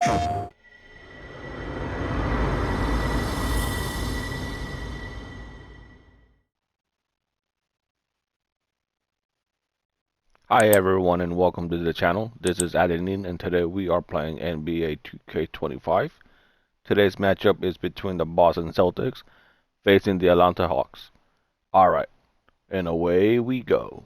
Hi everyone and welcome to the channel. This is Adenin and today we are playing NBA 2K25. Today's matchup is between the Boston Celtics facing the Atlanta Hawks. Alright, and away we go.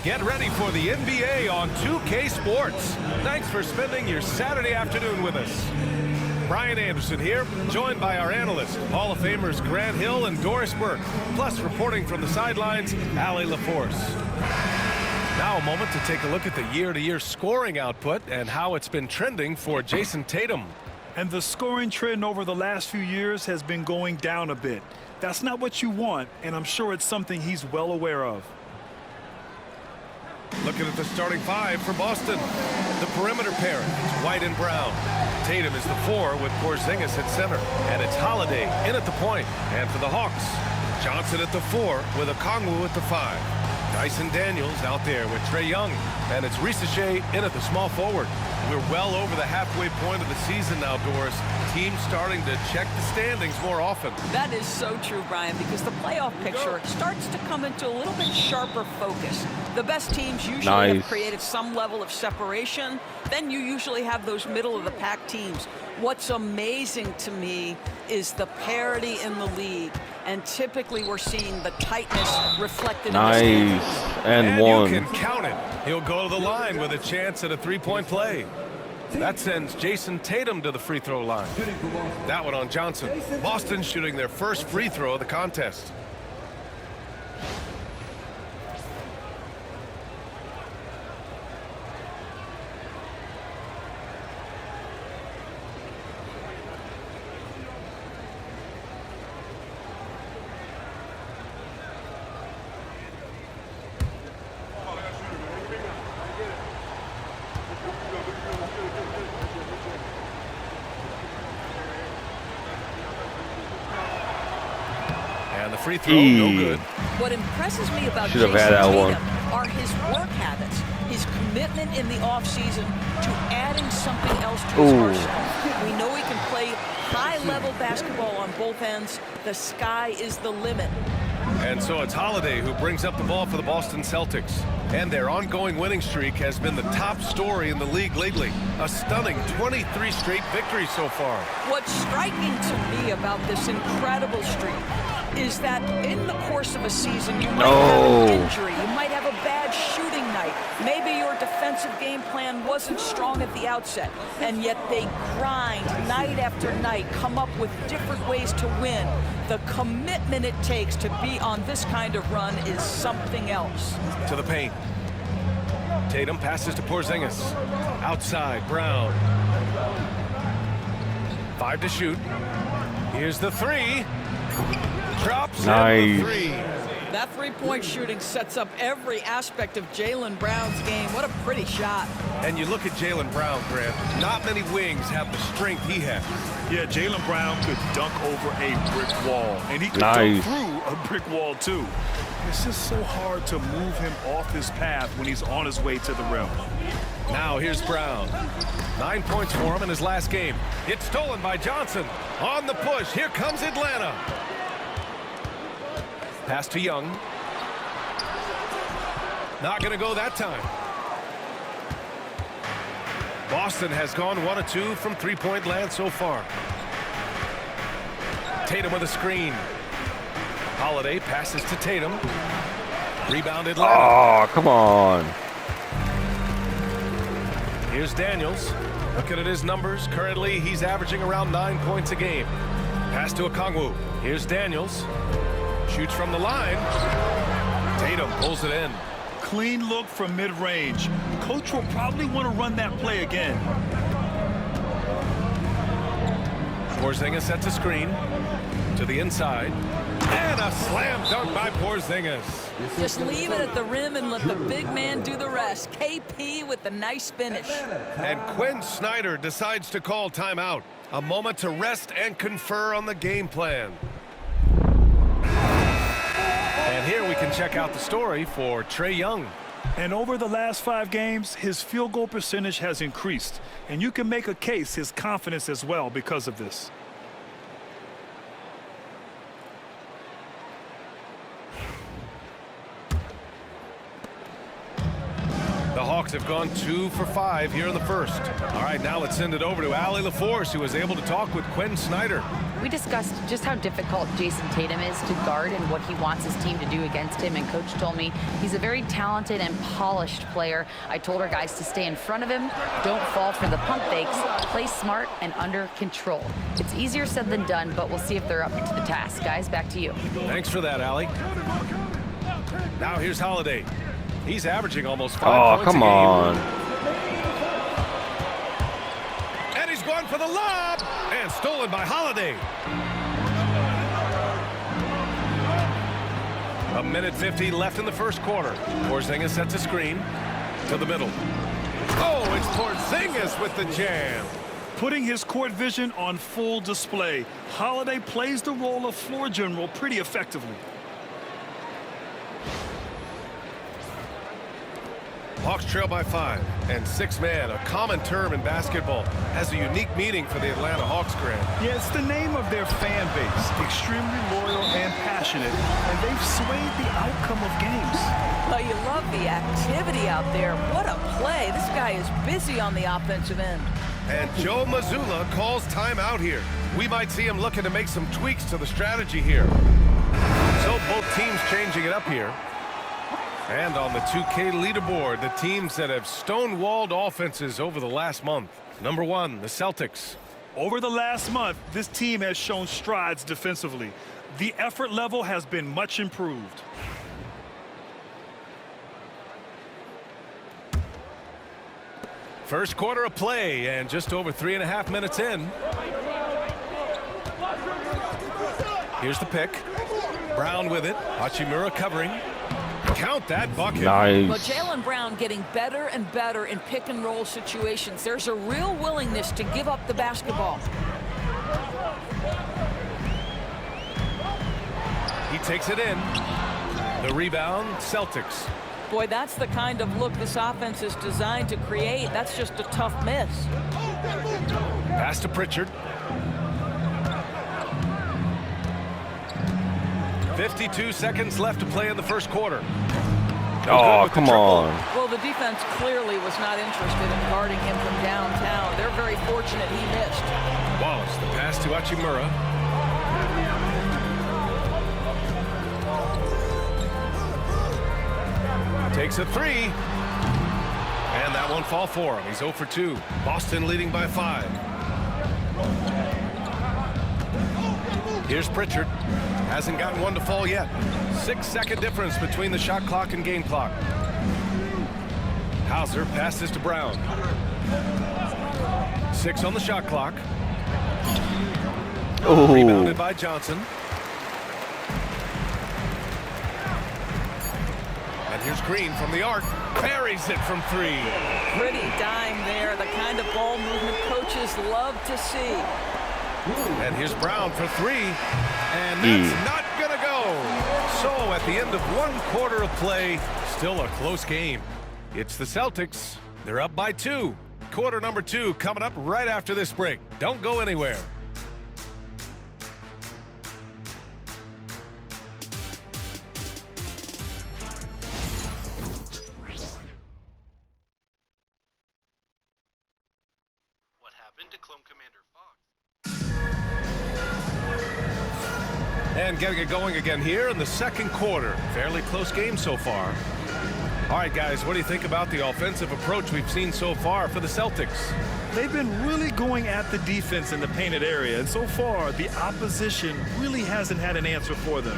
Get ready for the NBA on 2K Sports. Thanks for spending your Saturday afternoon with us. Brian Anderson here, joined by our analysts, Hall of Famers Grant Hill and Doris Burke, plus reporting from the sidelines, Allie LaForce. Now a moment to take a look at the year-to-year scoring output and how it's been trending for Jason Tatum. And the scoring trend over the last few years has been going down a bit. That's not what you want, and I'm sure it's something he's well aware of. Looking at the starting five for Boston. The perimeter pair, it's White and Brown. Tatum is the 4 with Porzingis at center. And it's Holiday in at the point. And for the Hawks, Johnson at the 4 with Okongwu at the 5. Dyson Daniels out there with Trae Young. And it's Risache in at the small forward. We're well over the halfway point of the season now, Doris. Teams starting to check the standings more often. That is so true, Brian, because the playoff picture starts to come into a little bit sharper focus. The best teams usually have created some level of separation. Then you usually have those middle-of-the-pack teams. What's amazing to me is the parity in the league. And typically we're seeing the tightness reflected in the standings. And one. You can count it. He'll go to the line with a chance at a three-point play. That sends Jason Tatum to the free throw line. That one on Johnson. Boston shooting their first free throw of the contest. And the free throw, no good. What impresses me about Should Jason have had that Tatum one. are his work habits, his commitment in the offseason to adding something else to his arsenal. We know he can play high-level basketball on both ends. The sky is the limit. And so it's Holiday who brings up the ball for the Boston Celtics. And their ongoing winning streak has been the top story in the league lately. A stunning 23 straight victories so far. What's striking to me about this incredible streak is that in the course of a season, you might have an injury, you might have a bad shooting night. Maybe your defensive game plan wasn't strong at the outset, and yet they grind night after night, come up with different ways to win. The commitment it takes to be on this kind of run is something else. To the paint. Tatum passes to Porzingis. Outside, Brown. 5 to shoot. Here's the 3. Drops in the 3. That three-point shooting sets up every aspect of Jaylen Brown's game. What a pretty shot. And you look at Jaylen Brown, Grant. Not many wings have the strength he has. Yeah, Jaylen Brown could dunk over a brick wall, and he could dunk through a brick wall, too. It's just so hard to move him off his path when he's on his way to the rim. Now here's Brown. 9 points for him in his last game. It's stolen by Johnson. On the push, here comes Atlanta. Pass to Young. Not going to go that time. Boston has gone 1 of 2 from three-point land so far. Tatum with a screen. Holiday passes to Tatum. Rebounded Atlanta. Oh, come on. Here's Daniels. Looking at his numbers. Currently, he's averaging around 9 points a game. Pass to Okongwu. Here's Daniels. Shoots from the line. Tatum pulls it in. Clean look from mid-range. Coach will probably want to run that play again. Porzingis sets a screen to the inside. And a slam dunk by Porzingis. Just leave it at the rim and let the big man do the rest. KP with the nice finish. And Quinn Snyder decides to call timeout. A moment to rest and confer on the game plan. And here we can check out the story for Trae Young. And over the last 5 games, his field goal percentage has increased. And you can make a case his confidence as well because of this. The Hawks have gone 2 for 5 here in the first. All right, now let's send it over to Allie LaForce, who was able to talk with Quinn Snyder. We discussed just how difficult Jason Tatum is to guard and what he wants his team to do against him, and Coach told me he's a very talented and polished player. I told our guys to stay in front of him, don't fall for the pump fakes, play smart and under control. It's easier said than done, but we'll see if they're up to the task. Guys, back to you. Thanks for that, Allie. Now here's Holiday. He's averaging almost 5 points come a game. on. And he's going for the lob. And stolen by Holiday. A minute 50 left in the first quarter. Porzingis sets a screen to the middle. Oh, it's Porzingis with the jam. Putting his court vision on full display, Holiday plays the role of floor general pretty effectively. Hawks trail by 5, and 6-man, a common term in basketball, has a unique meaning for the Atlanta Hawks, Grant. Yeah, it's the name of their fan base, extremely loyal and passionate, and they've swayed the outcome of games. Well, you love the activity out there. What a play. This guy is busy on the offensive end. And Joe Mazzulla calls timeout here. We might see him looking to make some tweaks to the strategy here. So both teams changing it up here. And on the 2K leaderboard, the teams that have stonewalled offenses over the last month. Number 1, the Celtics. Over the last month, this team has shown strides defensively. The effort level has been much improved. First quarter of play, and just over 3.5 minutes in. Here's the pick. Brown with it. Hachimura covering. Count that bucket. Nice. But Jaylen Brown getting better and better in pick-and-roll situations. There's a real willingness to give up the basketball. He takes it in. The rebound, Celtics. Boy, that's the kind of look this offense is designed to create. That's just a tough miss. Pass to Pritchard. 52 seconds left to play in the first quarter. Oh, come on. Well, the defense clearly was not interested in guarding him from downtown. They're very fortunate he missed. Wallace, the pass to Hachimura. Takes a 3. And that won't fall for him. He's 0 for 2. Boston leading by 5. Here's Pritchard. Hasn't gotten one to fall yet. 6-second difference between the shot clock and game clock. Hauser passes to Brown. 6 on the shot clock. Oh. Rebounded by Johnson. And here's Green from the arc. Buries it from 3. Pretty dime there. The kind of ball movement coaches love to see. And here's Brown for 3. And that's not going to go. So at the end of 1 quarter of play, still a close game. It's the Celtics. They're up by 2. Quarter number 2 coming up right after this break. Don't go anywhere. What happened to Clone Commander Fox? And getting it going again here in the second quarter. Fairly close game so far. All right, guys, what do you think about the offensive approach we've seen so far for the Celtics? They've been really going at the defense in the painted area, and so far, the opposition really hasn't had an answer for them.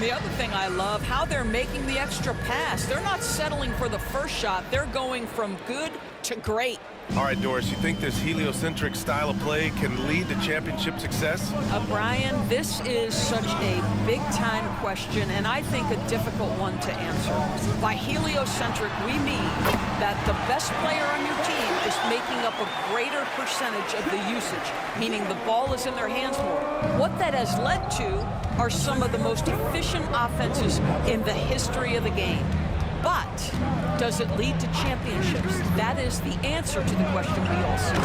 the other thing I love, how they're making the extra pass. They're not settling for the first shot. They're going from good to great. All right, Doris, you think this heliocentric style of play can lead to championship success? Brian, this is such a big-time question, and I think a difficult one to answer. By heliocentric, we mean that the best player on your team is making up a greater percentage of the usage, meaning the ball is in their hands more. What that has led to are some of the most efficient offenses in the history of the game. But does it lead to championships? That is the answer to the question we all see.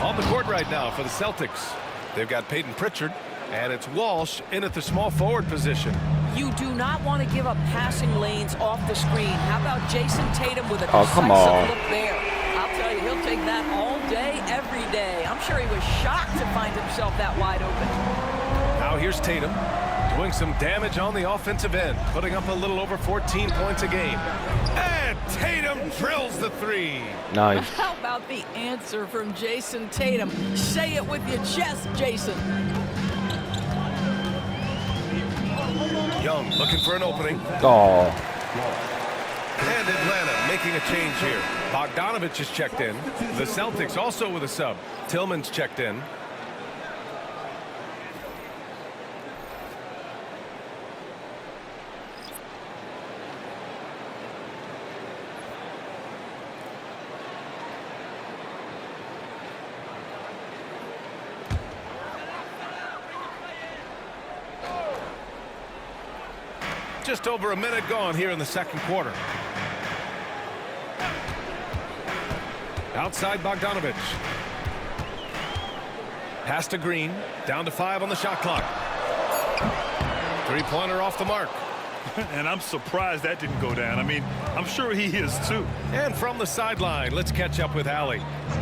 On the court right now for the Celtics. They've got Peyton Pritchard, and it's Walsh in at the small forward position. You do not want to give up passing lanes off the screen. How about Jason Tatum with a come decisive on. look there? I'll tell you, he'll take that all day, every day. I'm sure he was shocked to find himself that wide open. Now here's Tatum, doing some damage on the offensive end, putting up a little over 14 points a game. And Tatum drills the three. Nice. How about the answer from Jason Tatum? Say it with your chest, Jason. Young looking for an opening. Oh, And Atlanta making a change here. Bogdanovich is checked in. The Celtics also with a sub. Tillman's checked in. Just over a minute gone here in the second quarter. Outside Bogdanovich. Pass to Green. Down to 5 on the shot clock. Three-pointer off the mark. And I'm surprised that didn't go down. I mean, I'm sure he is too. And from the sideline, let's catch up with Allie.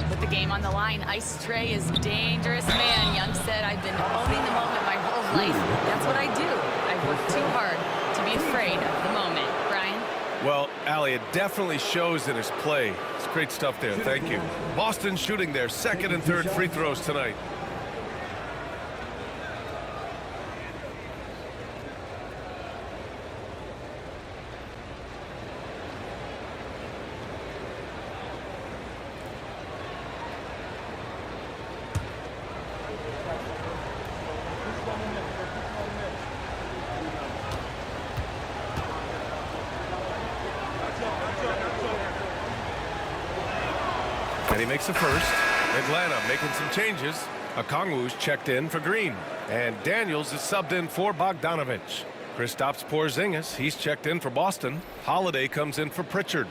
With the game on the line, Ice Tray is dangerous, man. Young said, I've been owning the moment my whole life. That's what I do. I work too hard to be afraid of the moment. Brian? Well, Allie, it definitely shows in his play. It's great stuff there. Thank you. Boston shooting their second and third free throws tonight. And he makes the first. Atlanta making some changes. Okongwu's checked in for Green. And Daniels is subbed in for Bogdanovich. Kristaps Porzingis, he's checked in for Boston. Holiday comes in for Pritchard.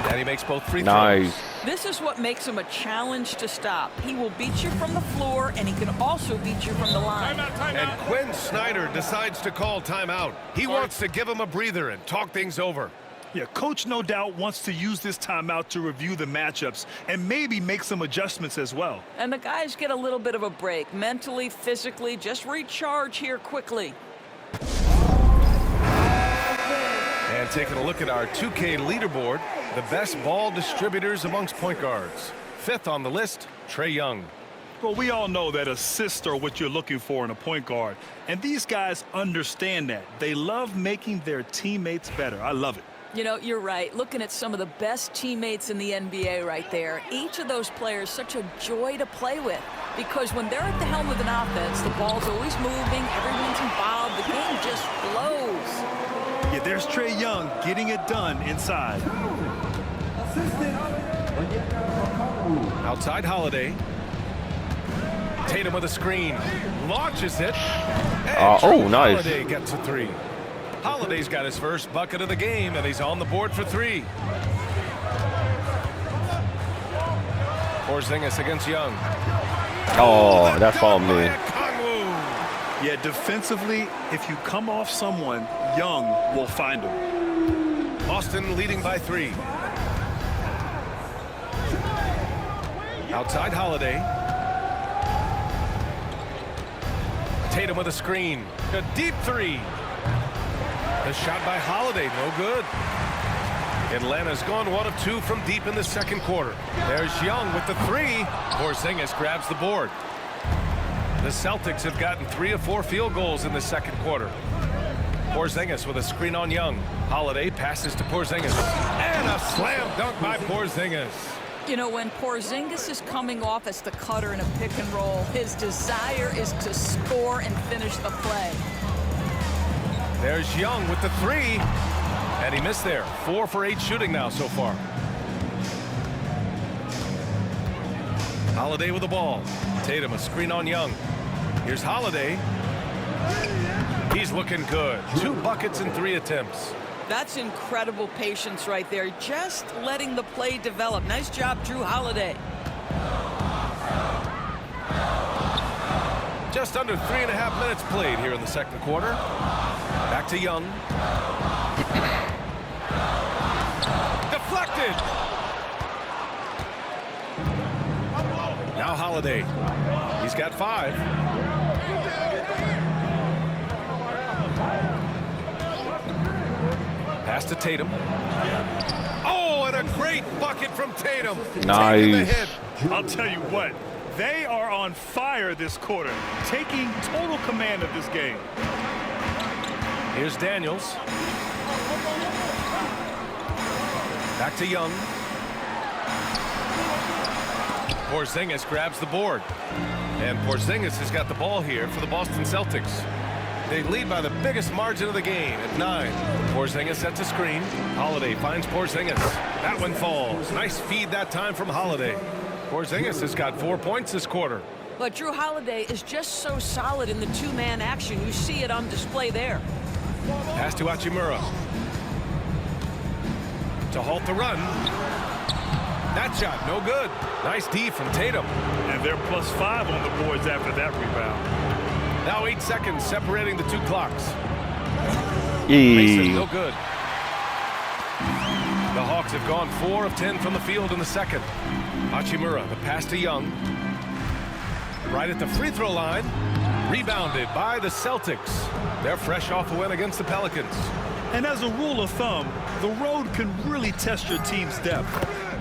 And he makes both free throws. nice. This is what makes him a challenge to stop. He will beat you from the floor, and he can also beat you from the line. And Quinn Snyder decides to call timeout. He wants to give him a breather and talk things over. Yeah, coach no doubt wants to use this timeout to review the matchups and maybe make some adjustments as well. And the guys get a little bit of a break, mentally, physically. Just recharge here quickly. And taking a look at our 2K leaderboard, the best ball distributors amongst point guards. 5th on the list, Trae Young. Well, we all know that assists are what you're looking for in a point guard. And these guys understand that. They love making their teammates better. I love it. You know, you're right. Looking at some of the best teammates in the NBA right there, each of those players such a joy to play with. Because when they're at the helm of an offense, the ball's always moving, everyone's involved, the game just flows. Yeah, there's Trae Young getting it done inside. Outside Holiday. Tatum with a screen. Launches it. And oh, nice. Holiday gets a three. Holiday's got his first bucket of the game, and he's on the board for 3. Porzingis against Young. Oh, that's all me. Yeah, defensively, if you come off someone, Young will find him. Boston leading by 3. Outside Holiday. Tatum with a screen. A deep 3. The shot by Holiday, no good. Atlanta's gone 1 of 2 from deep in the second quarter. There's Young with the 3. Porzingis grabs the board. The Celtics have gotten 3 of 4 field goals in the second quarter. Porzingis with a screen on Young. Holiday passes to Porzingis. And a slam dunk by Porzingis. You know, when Porzingis is coming off as the cutter in a pick and roll, his desire is to score and finish the play. There's Young with the 3. And he missed there. 4 for 8 shooting now so far. Holiday with the ball. Tatum a screen on Young. Here's Holiday. He's looking good. 2 buckets in 3 attempts. That's incredible patience right there. Just letting the play develop. Nice job, Drew Holiday. Just under 3.5 minutes played here in the second quarter. Back to Young. Deflected. Now Holiday. He's got 5. Pass to Tatum. Oh, and a great bucket from Tatum. Nice. I'll tell you what, they are on fire this quarter, taking total command of this game. Here's Daniels. Back to Young. Porzingis grabs the board. And Porzingis has got the ball here for the Boston Celtics. They lead by the biggest margin of the game at 9. Porzingis sets a screen. Holiday finds Porzingis. That one falls. Nice feed that time from Holiday. Porzingis has got 4 points this quarter. But Drew Holiday is just so solid in the 2-man action. You see it on display there. Pass to Hachimura. To halt the run. That shot, no good. Nice D from Tatum. And they're +5 on the boards after that rebound. Now 8 seconds separating the 2 clocks. Yee. No good. The Hawks have gone 4 of 10 from the field in the second. Hachimura, the pass to Young. Right at the free throw line. Rebounded by the Celtics. They're fresh off a win against the Pelicans. And as a rule of thumb, the road can really test your team's depth.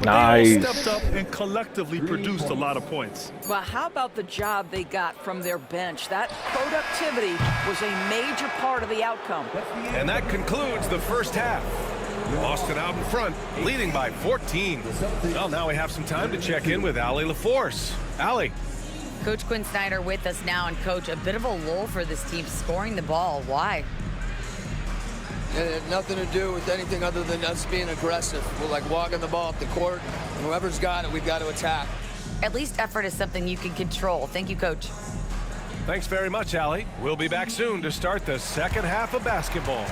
Nice. They all stepped up and collectively produced a lot of points. Well, how about the job they got from their bench? That productivity was a major part of the outcome. And that concludes the first half. Boston out in front, leading by 14. Well, now we have some time to check in with Allie LaForce. Allie. Coach Quinn Snyder with us now. And, Coach, a bit of a lull for this team scoring the ball. Why? It had nothing to do with anything other than us being aggressive. We're like walking the ball up the court, and whoever's got it, we've got to attack. At least effort is something you can control. Thank you, Coach. Thanks very much, Allie. We'll be back soon to start the second half of basketball.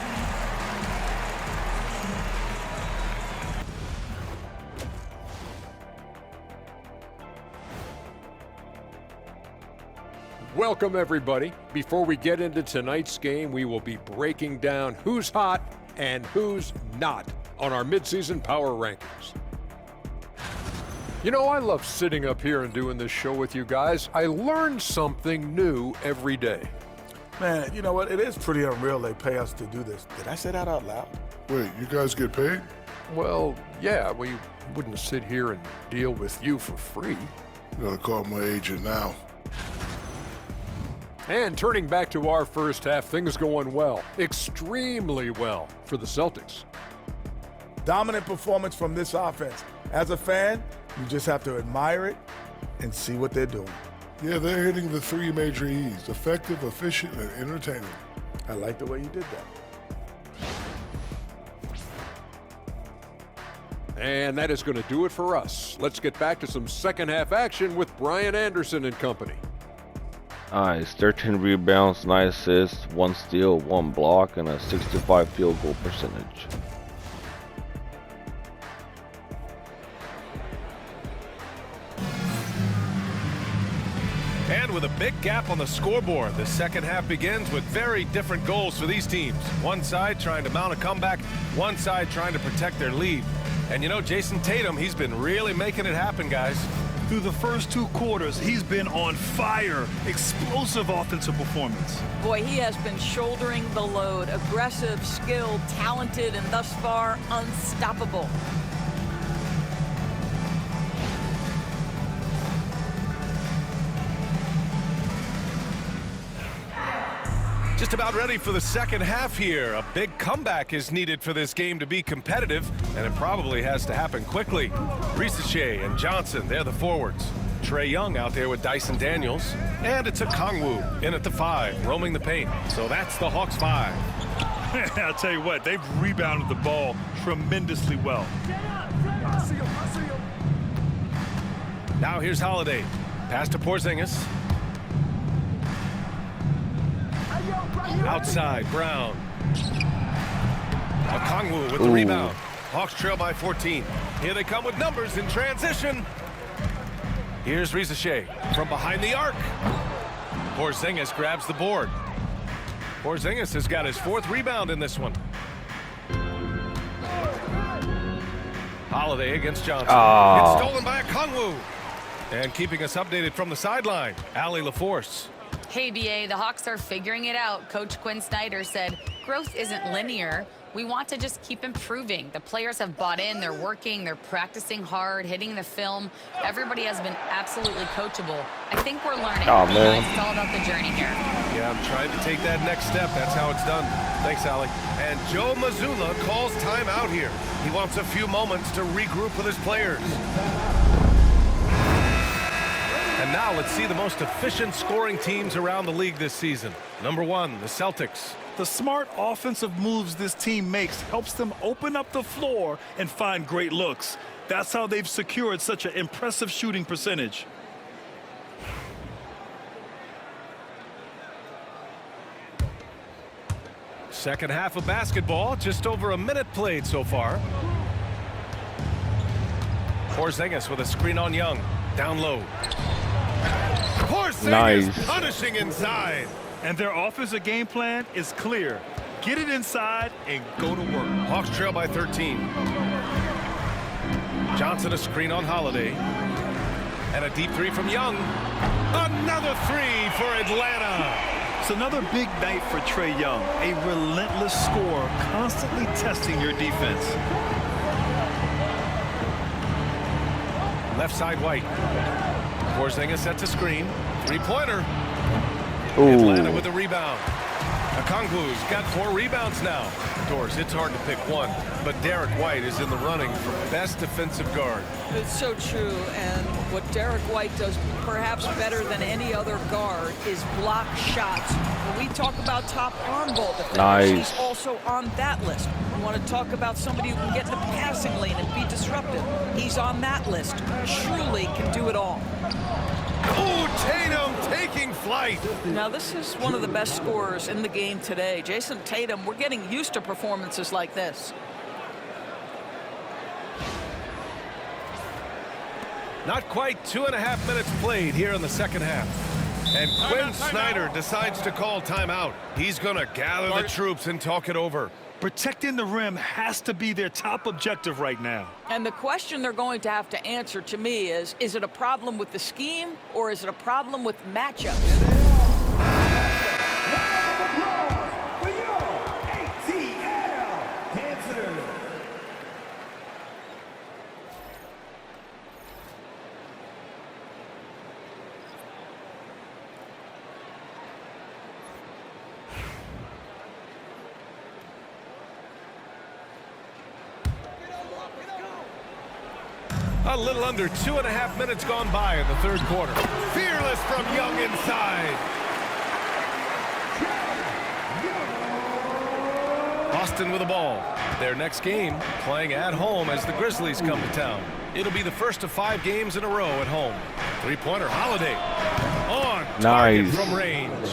Welcome, everybody. Before we get into tonight's game, we will be breaking down who's hot and who's not on our midseason power rankings. You know, I love sitting up here and doing this show with you guys. I learn something new every day. Man, you know what? It is pretty unreal they pay us to do this. Did I say that out loud? Wait, you guys get paid? Well, yeah, we wouldn't sit here and deal with you for free. Gotta call my agent now. And turning back to our first half, things going well, extremely well for the Celtics. Dominant performance from this offense. As a fan, you just have to admire it and see what they're doing. Yeah, they're hitting the 3 major E's: effective, efficient, and entertaining. I like the way you did that. And that is going to do it for us. Let's get back to some second half action with Brian Anderson and company. Nice. 13 rebounds, 9 assists, 1 steal, 1 block, and a 65 field goal percentage. And with a big gap on the scoreboard, the second half begins with very different goals for these teams. One side trying to mount a comeback, one side trying to protect their lead. And you know, Jason Tatum, he's been really making it happen, guys. Through the first 2 quarters, he's been on fire. Explosive offensive performance. Boy, he has been shouldering the load. Aggressive, skilled, talented, and thus far, unstoppable. Just about ready for the second half here. A big comeback is needed for this game to be competitive, and it probably has to happen quickly. Ricochet and Johnson, they're the forwards. Trae Young out there with Dyson Daniels. And it's a Kongwu in at the 5, roaming the paint. So that's the Hawks 5. I'll tell you what, they've rebounded the ball tremendously well. Now here's Holiday. Pass to Porzingis. Outside, Brown. Okongwu with the rebound. Hawks trail by 14. Here they come with numbers in transition. Here's Ricochet from behind the arc. Porzingis grabs the board. Porzingis has got his 4th rebound in this one. Holiday against Johnson. It's stolen by Okongwu. And keeping us updated from the sideline, Allie LaForce. Hey, BA, the Hawks are figuring it out. Coach Quinn Snyder said, growth isn't linear. We want to just keep improving. The players have bought in. They're working. They're practicing hard, hitting the film. Everybody has been absolutely coachable. I think we're learning. Oh, man. It's all about the journey here. Yeah, I'm trying to take that next step. That's how it's done. Thanks, Allie. And Joe Mazzulla calls timeout here. He wants a few moments to regroup with his players. And now let's see the most efficient scoring teams around the league this season. Number 1, the Celtics. The smart offensive moves this team makes helps them open up the floor and find great looks. That's how they've secured such an impressive shooting percentage. Second half of basketball, just over a minute played so far. Porzingis with a screen on Young. Down low. Porzingis punishing inside. And their offensive game plan is clear. Get it inside and go to work. Hawks trail by 13. Johnson a screen on Holiday. And a deep 3 from Young. Another 3 for Atlanta. It's another big night for Trae Young. A relentless scorer, constantly testing your defense. Left side White. Porzingis sets a screen. 3-pointer. Atlanta with the rebound. Okongwu's got 4 rebounds now. Of course, it's hard to pick one, but Derek White is in the running for best defensive guard. It's so true, and what Derek White does perhaps better than any other guard is block shots. When we talk about top on ball defenders, he's also on that list. We want to talk about somebody who can get in the passing lane and be disruptive. He's on that list. Truly can do it all. Oh, Tatum taking flight. Now, this is one of the best scorers in the game today. Jason Tatum, we're getting used to performances like this. Not quite 2.5 minutes played here in the second half. And Quinn Snyder decides to call timeout. He's going to gather the troops and talk it over. Protecting the rim has to be their top objective right now. And the question they're going to have to answer to me is it a problem with the scheme or is it a problem with matchups? A little under 2.5 minutes gone by in the third quarter. Fearless from Young inside. Boston with the ball. Their next game playing at home as the Grizzlies come to town. It'll be the first of 5 games in a row at home. 3-pointer Holiday on target from range.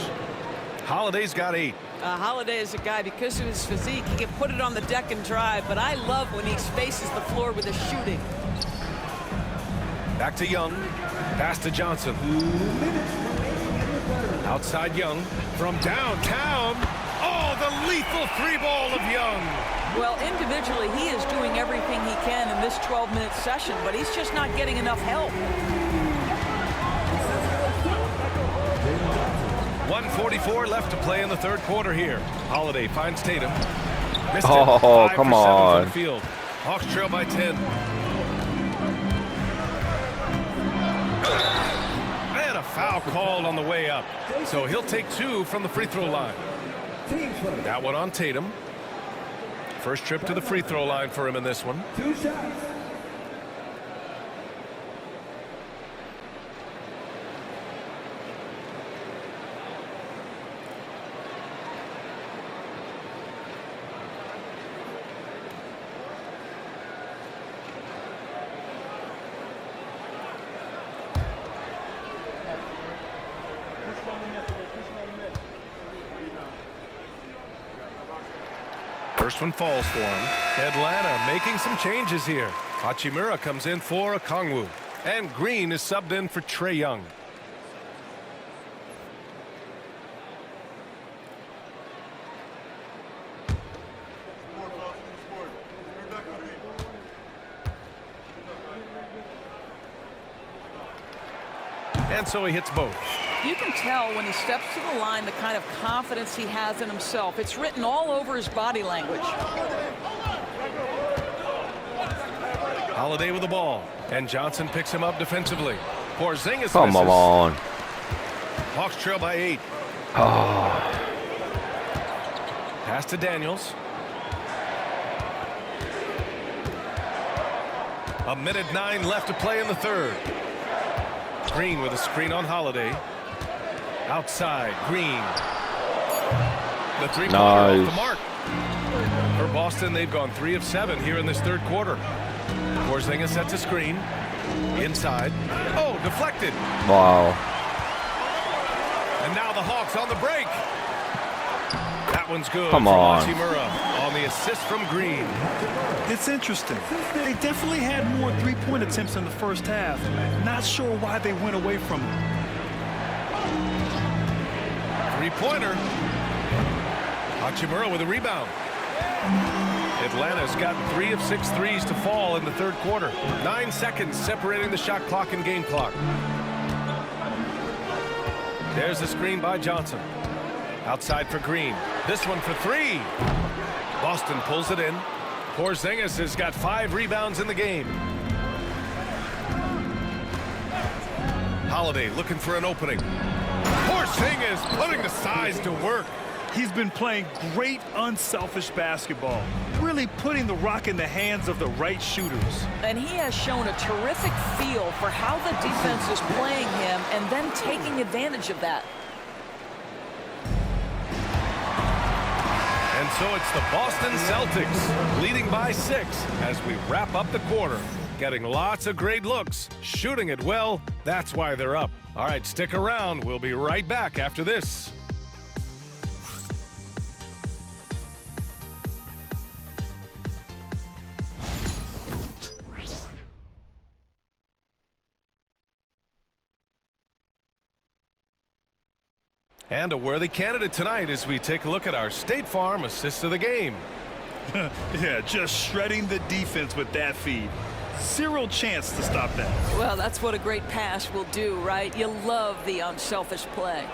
Holiday's got 8. Holiday is a guy, because of his physique, he can put it on the deck and drive, but I love when he spaces the floor with his shooting. Back to Young. Pass to Johnson. Outside Young. From downtown. Oh, the lethal 3-ball of Young. Well, individually, he is doing everything he can in this 12-minute session, but he's just not getting enough help. 1:44 left to play in the third quarter here. Holiday finds Tatum. Missed it. Oh, 5 come for 7 on. from the field. Hawks trail by 10. And a foul called on the way up. So he'll take 2 from the free throw line. That one on Tatum. First trip to the free throw line for him in this one. 2 shots. First one falls for him. Atlanta making some changes here. Hachimura comes in for Okongwu. And Green is subbed in for Trae Young. And so he hits both. You can tell when he steps to the line the kind of confidence he has in himself. It's written all over his body language. Holiday with the ball. And Johnson picks him up defensively. Porzingis Come misses. on. Hawks trail by 8. Oh. Pass to Daniels. A minute 9 left to play in the third. Green with a screen on Holiday. Outside, Green. The three-pointer off the mark. For Boston, they've gone 3 of 7 here in this third quarter. Porzingis sets a screen. Inside. Oh, deflected. Wow. And now the Hawks on the break. That one's good. Come from on. Hachimura on the assist from Green. It's interesting. They definitely had more three-point attempts in the first half. Not sure why they went away from them. Three-pointer. Hachimura with a rebound. Atlanta's gotten 3 of 6 threes to fall in the third quarter. 9 seconds separating the shot clock and game clock. There's the screen by Johnson. Outside for Green. This one for 3. Boston pulls it in. Porzingis has got 5 rebounds in the game. Holiday looking for an opening. Porzingis putting the size to work. He's been playing great unselfish basketball, really putting the rock in the hands of the right shooters. And he has shown a terrific feel for how the defense is playing him and then taking advantage of that. And so it's the Boston Celtics leading by 6 as we wrap up the quarter. Getting lots of great looks, shooting it well. That's why they're up. All right, stick around. We'll be right back after this. And a worthy candidate tonight as we take a look at our State Farm assist of the game. Yeah, just shredding the defense with that feed. Zero chance to stop that. Well, that's what a great pass will do, right? You love the unselfish play.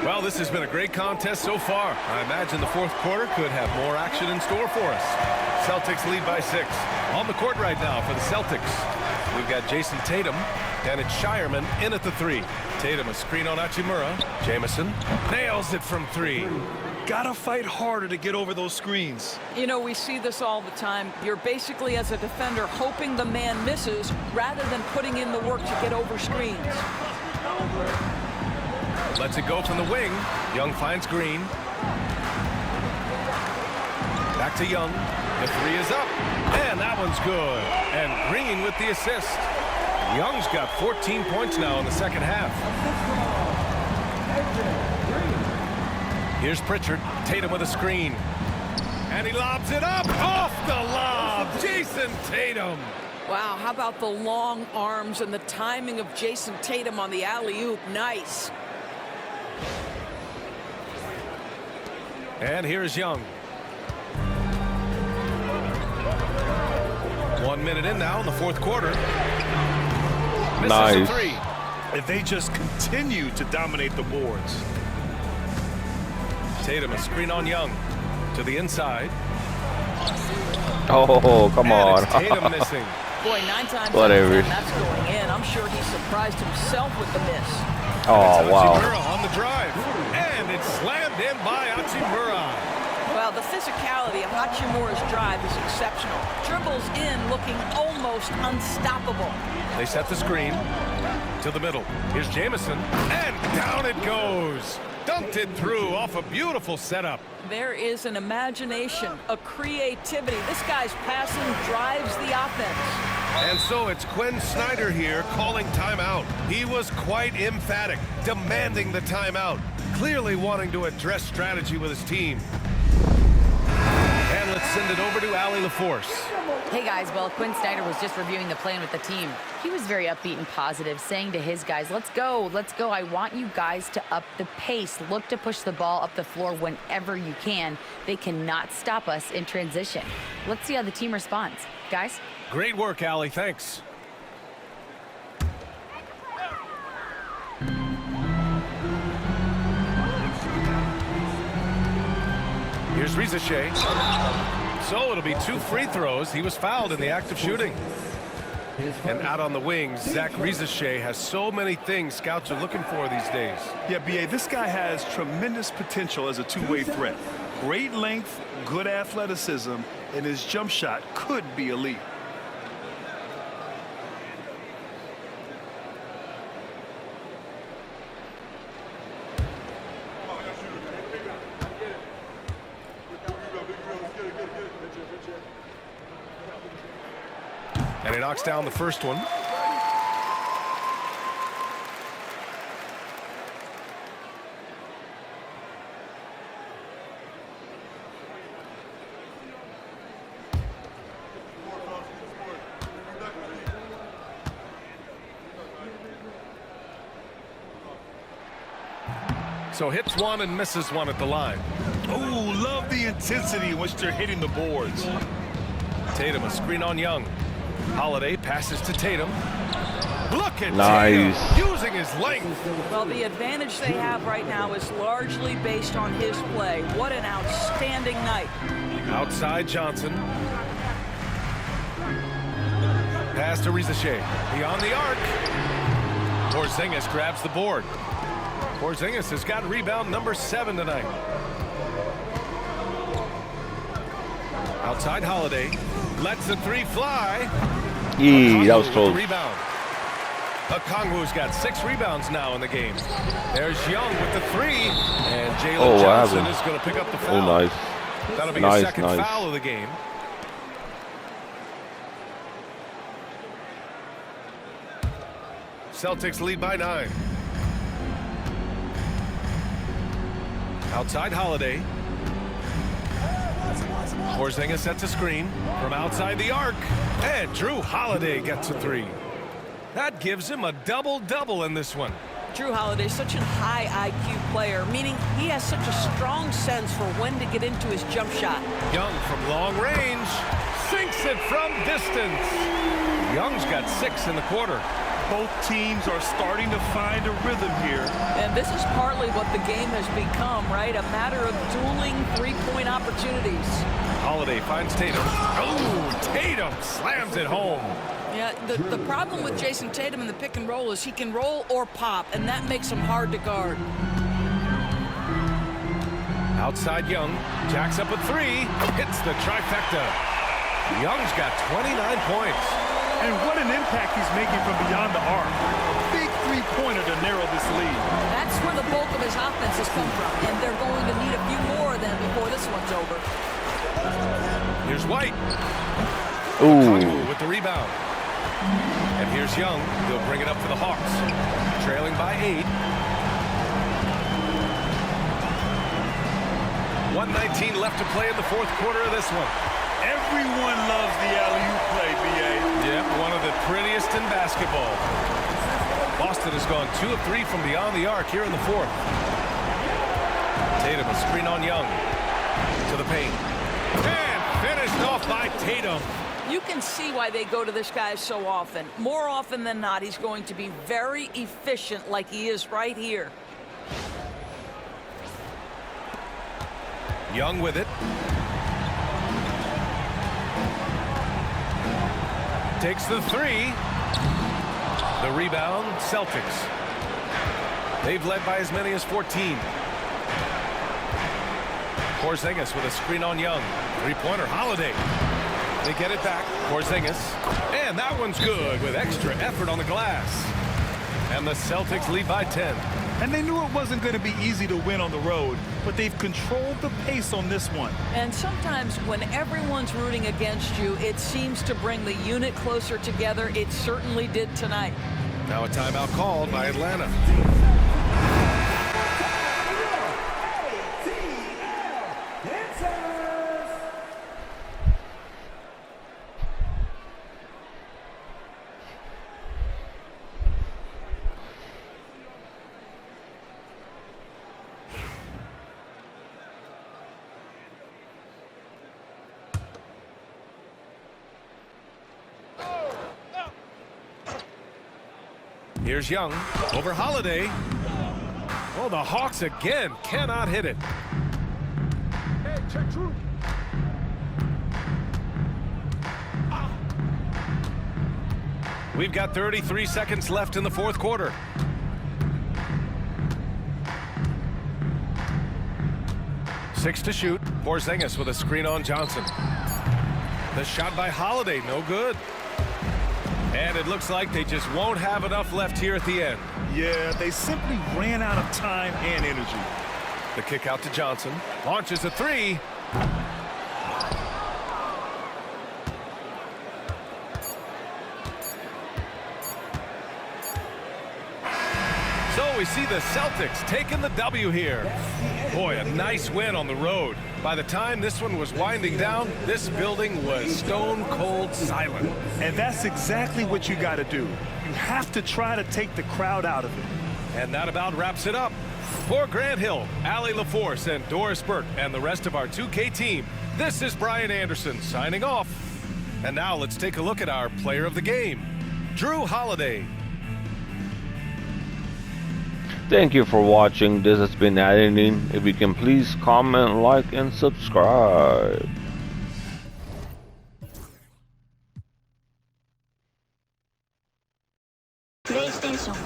Well, this has been a great contest so far. I imagine the fourth quarter could have more action in store for us. Celtics lead by 6. On the court right now for the Celtics. We've got Jason Tatum, and it's Shireman in at the 3. Tatum a screen on Hachimura. Jamison nails it from 3. Gotta fight harder to get over those screens. You know, we see this all the time. You're basically, as a defender, hoping the man misses rather than putting in the work to get over screens. Lets it go from the wing. Young finds Green. Back to Young. The 3 is up. And that one's good. And Green with the assist. Young's got 14 points now in the second half. Here's Pritchard. Tatum with a screen. And he lobs it up. Off the lob. Jason Tatum. Wow, how about the long arms and the timing of Jason Tatum on the alley-oop? Nice. And here's Young. 1 minute in now in the fourth quarter. Misses the three. If they just continue to dominate the boards. Tatum, a screen on Young. To the inside. Oh, come on. It's Tatum missing. Boy, 9 times Whatever. out of 10, that's going in. I'm sure he surprised himself with the miss. Oh, wow. Hachimura on the drive. And it's slammed in by Hachimura. Well, the physicality of Hachimura's drive is exceptional. Dribbles in looking almost unstoppable. They set the screen to the middle. Here's Jamison. And down it goes. Dunked it through off a beautiful setup. There is an imagination, a creativity. This guy's passing drives the offense. And so it's Quinn Snyder here calling timeout. He was quite emphatic, demanding the timeout, clearly wanting to address strategy with his team. And let's send it over to Allie LaForce. Hey guys, well, Quinn Snyder was just reviewing the plan with the team. He was very upbeat and positive, saying to his guys, let's go. I want you guys to up the pace. Look to push the ball up the floor whenever you can. They cannot stop us in transition. Let's see how the team responds. Guys? Great work, Allie. Thanks. Here's Rizachet. So it'll be 2 free throws. He was fouled in the act of shooting. And out on the wings, Zach Rizachet has so many things scouts are looking for these days. Yeah, B.A., this guy has tremendous potential as a two-way threat. Great length, good athleticism, and his jump shot could be elite. And he knocks down the first one. So hits one and misses one at the line. Oh, love the intensity in which they're hitting the boards. Tatum, a screen on Young. Holiday passes to Tatum. Look at Nice. Tatum using his length. Well, the advantage they have right now is largely based on his play. What an outstanding night. Outside Johnson. Pass to Rizachet. Beyond the arc. Porzingis grabs the board. Porzingis has got rebound number 7 tonight. Outside Holiday. Lets the 3 fly. That was close. Rebound. Okongwu's got 6 rebounds now in the game. There's Young with the 3. And Jalen Johnson is going to pick up the foul. Oh, nice. That'll be his second foul of the game. Celtics lead by 9. Outside Holiday. Porzingis sets a screen from outside the arc. And Drew Holiday gets a 3. That gives him a double-double in this one. Drew Holiday, such a high IQ player, meaning he has such a strong sense for when to get into his jump shot. Young from long range sinks it from distance. Young's got 6 in the quarter. Both teams are starting to find a rhythm here. And this is partly what the game has become, right? A matter of dueling three-point opportunities. Holiday finds Tatum. Oh, Tatum slams it home. Yeah, the problem with Jason Tatum in the pick and roll is he can roll or pop, and that makes him hard to guard. Outside Young, jacks up a 3, hits the trifecta. Young's got 29 points. And what an impact he's making from beyond the arc. Big three-pointer to narrow this lead. That's where the bulk of his offense has come from, and they're going to need a few more of them before this one's over. Here's White. Ooh. With the rebound. And here's Young. He'll bring it up for the Hawks. Trailing by 8. 1:19 left to play in the fourth quarter of this one. Everyone loves the alley-oop play, B.A. Yep, one of the prettiest in basketball. Boston has gone 2 of 3 from beyond the arc here in the fourth. Tatum, a screen on Young. To the paint. And finished Picked off by Tatum. You can see why they go to this guy so often. More often than not, he's going to be very efficient like he is right here. Young with it. Takes the three. The rebound, Celtics. They've led by as many as 14. Porzingis with a screen on Young. Three-pointer, Holiday. They get it back. Porzingis. And that one's good with extra effort on the glass. And the Celtics lead by 10. And they knew it wasn't going to be easy to win on the road, but they've controlled the pace on this one. And sometimes when everyone's rooting against you, it seems to bring the unit closer together. It certainly did tonight. Now a timeout called by Atlanta. Here's Young over Holiday. Oh, the Hawks again cannot hit it. Hey, check Drew. We've got 33 seconds left in the fourth quarter. Six to shoot. Porzingis with a screen on Johnson. The shot by Holiday, no good. And it looks like they just won't have enough left here at the end. Yeah, they simply ran out of time and energy. The kick out to Johnson. Launches a three. So we see the Celtics taking the W here. Boy, a nice win on the road. By the time this one was winding down, this building was stone cold silent. And that's exactly what you got to do. You have to try to take the crowd out of it. And that about wraps it up. For Grant Hill, Allie LaForce, and Doris Burke, and the rest of our 2K team, this is Brian Anderson signing off. And now let's take a look at our player of the game, Drew Holiday. Thank you for watching. This has been Editing. If you can please comment, like, and subscribe. PlayStation